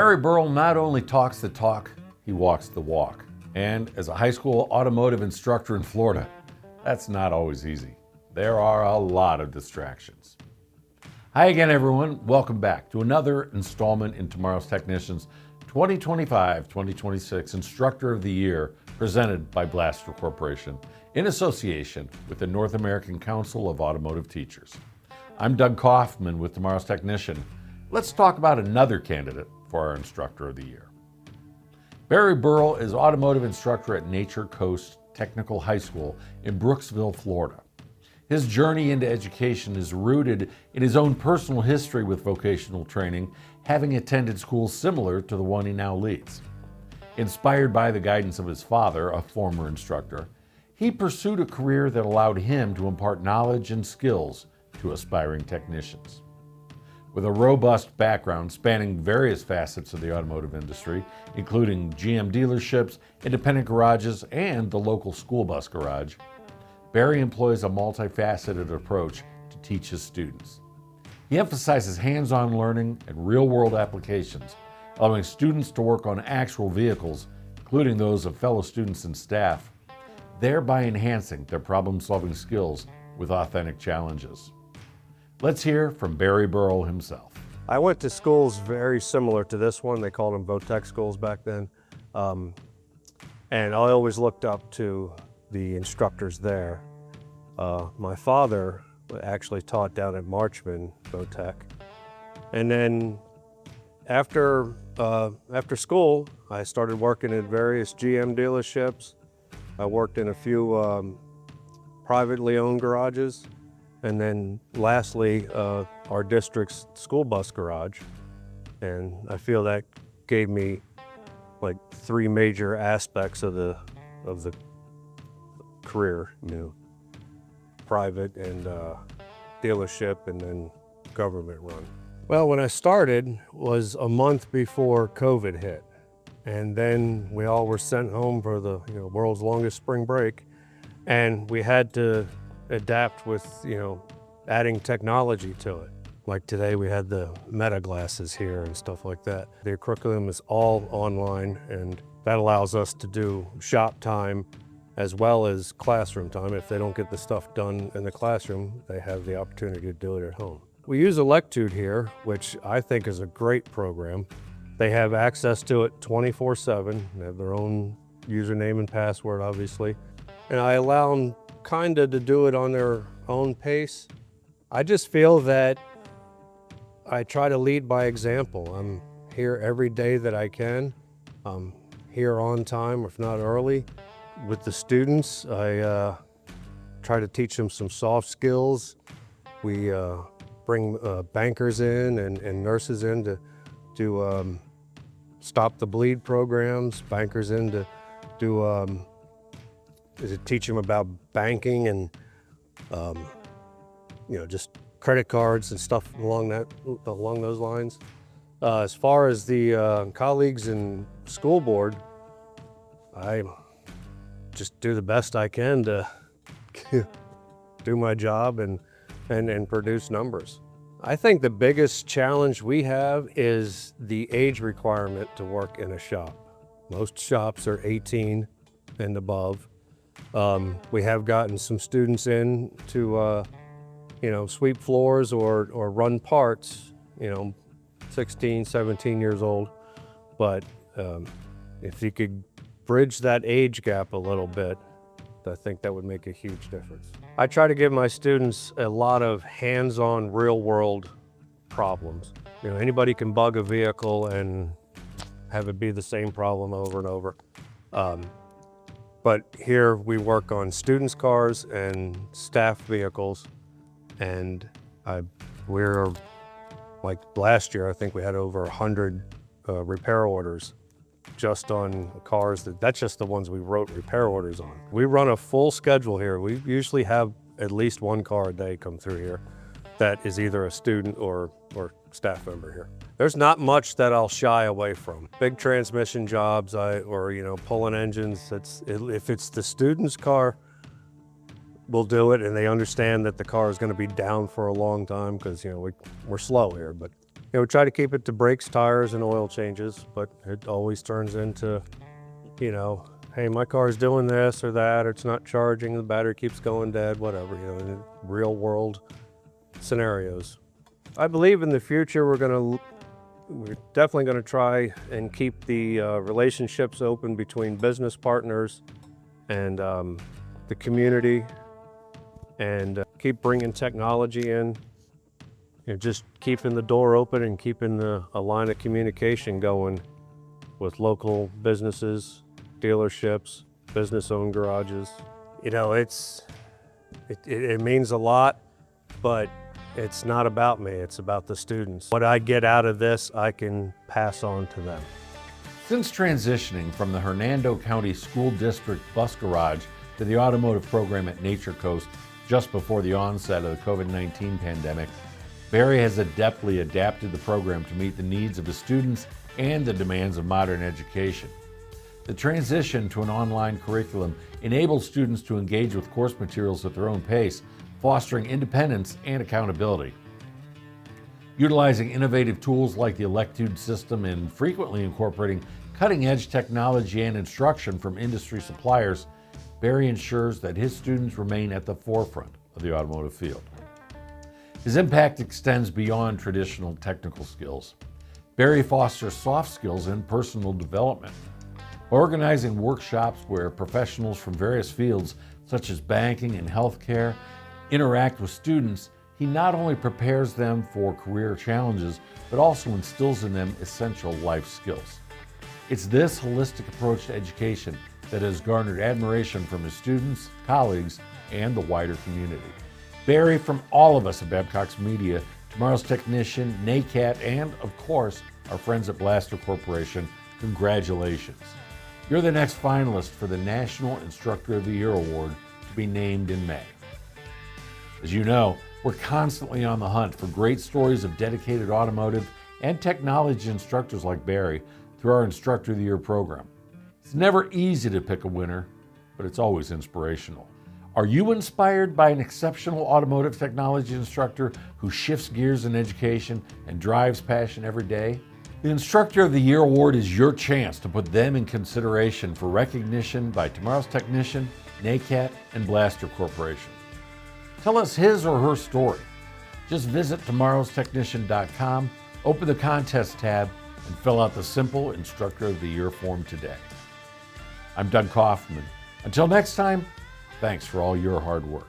Barry Beyerl not only talks the talk, he walks the walk. And as a high school automotive instructor in Florida, that's not always easy. There are a lot of distractions. Hi again, everyone. Welcome back to another installment in Tomorrow's Technicians 2025-2026 Instructor of the Year, presented by Blaster Corporation in association with the North American Council of Automotive Teachers. I'm Doug Kaufman with Tomorrow's Technician. Let's talk about another candidate for our Instructor of the Year. Barry Beyerl is automotive instructor at Nature Coast Technical High School in Brooksville, Florida. His journey into education is rooted in his own personal history with vocational training, having attended schools similar to the one he now leads. Inspired by the guidance of his father, a former instructor, he pursued a career that allowed him to impart knowledge and skills to aspiring technicians. With a robust background spanning various facets of the automotive industry, including GM dealerships, independent garages, and the local school bus garage, Barry employs a multifaceted approach to teach his students. He emphasizes hands-on learning and real-world applications, allowing students to work on actual vehicles, including those of fellow students and staff, thereby enhancing their problem-solving skills with authentic challenges. Let's hear from Barry Beyerl himself. I went to schools very similar to this one. They called them VOTEC schools back then. And I always looked up to the instructors there. My father actually taught down at Marchman VOTEC. And then after school, I started working at various GM dealerships. I worked in a few privately owned garages. And then lastly, our district's school bus garage. And I feel that gave me like three major aspects of the career, private and dealership and then government run. Well, when I started was a month before COVID hit. And then we all were sent home for the world's longest spring break. And we had to adapt with, adding technology to it. Like today we had the Meta glasses here and stuff like that. The curriculum is all online, and that allows us to do shop time as well as classroom time. If they don't get the stuff done in the classroom, they have the opportunity to do it at home. We use Electude here, which I think is a great program. They have access to it 24/7. They have their own username and password, obviously. And I allow them kind of to do it on their own pace. I just feel that I try to lead by example. I'm here every day that I can. I'm here on time, if not early. With the students, I try to teach them some soft skills. We bring bankers in and nurses in to do stop the bleed programs, bankers in to do teach them about banking and just credit cards and stuff along those lines. As far as the colleagues in school board, I just do the best I can to do my job and produce numbers. I think the biggest challenge we have is the age requirement to work in a shop. Most shops are 18 and above. We have gotten some students in to, sweep floors or run parts, 16, 17 years old. But if you could bridge that age gap a little bit, I think that would make a huge difference. I try to give my students a lot of hands-on real-world problems. Anybody can bug a vehicle and have it be the same problem over and over. But here we work on students' cars and staff vehicles, and we're like last year, I think we had over 100 repair orders just on cars. That's just the ones we wrote repair orders on. We run a full schedule here. We usually have at least one car a day come through here that is either a student or staff member here. There's not much that I'll shy away from. Big transmission jobs or pulling engines, if it's the student's car, we'll do it, and they understand that the car is going to be down for a long time because we're slow here. But we try to keep it to brakes, tires, and oil changes, but it always turns into, hey, my car's doing this or that, or it's not charging, the battery keeps going dead, whatever, in real world scenarios. I believe in the future we're definitely going to try and keep the relationships open between business partners and the community, and keep bringing technology in. Just keeping the door open and keeping a line of communication going with local businesses, dealerships, business-owned garages. It means a lot, but it's not about me, it's about the students. What I get out of this, I can pass on to them. Since transitioning from the Hernando County School District bus garage to the automotive program at Nature Coast just before the onset of the COVID-19 pandemic, Barry has adeptly adapted the program to meet the needs of the students and the demands of modern education. The transition to an online curriculum enables students to engage with course materials at their own pace, fostering independence and accountability. Utilizing innovative tools like the Electude system and frequently incorporating cutting-edge technology and instruction from industry suppliers, Barry ensures that his students remain at the forefront of the automotive field. His impact extends beyond traditional technical skills. Barry fosters soft skills and personal development. By organizing workshops where professionals from various fields, such as banking and healthcare, interact with students, he not only prepares them for career challenges, but also instills in them essential life skills. It's this holistic approach to education that has garnered admiration from his students, colleagues, and the wider community. Barry, from all of us at Babcock's Media, Tomorrow's Technician, NACAT, and of course, our friends at Blaster Corporation, congratulations. You're the next finalist for the National Instructor of the Year Award to be named in May. As you know, we're constantly on the hunt for great stories of dedicated automotive and technology instructors like Barry through our Instructor of the Year program. It's never easy to pick a winner, but it's always inspirational. Are you inspired by an exceptional automotive technology instructor who shifts gears in education and drives passion every day? The Instructor of the Year Award is your chance to put them in consideration for recognition by Tomorrow's Technician, NACAT, and Blaster Corporation. Tell us his or her story. Just visit tomorrowstechnician.com, open the contest tab, and fill out the simple Instructor of the Year form today. I'm Doug Kaufman. Until next time, thanks for all your hard work.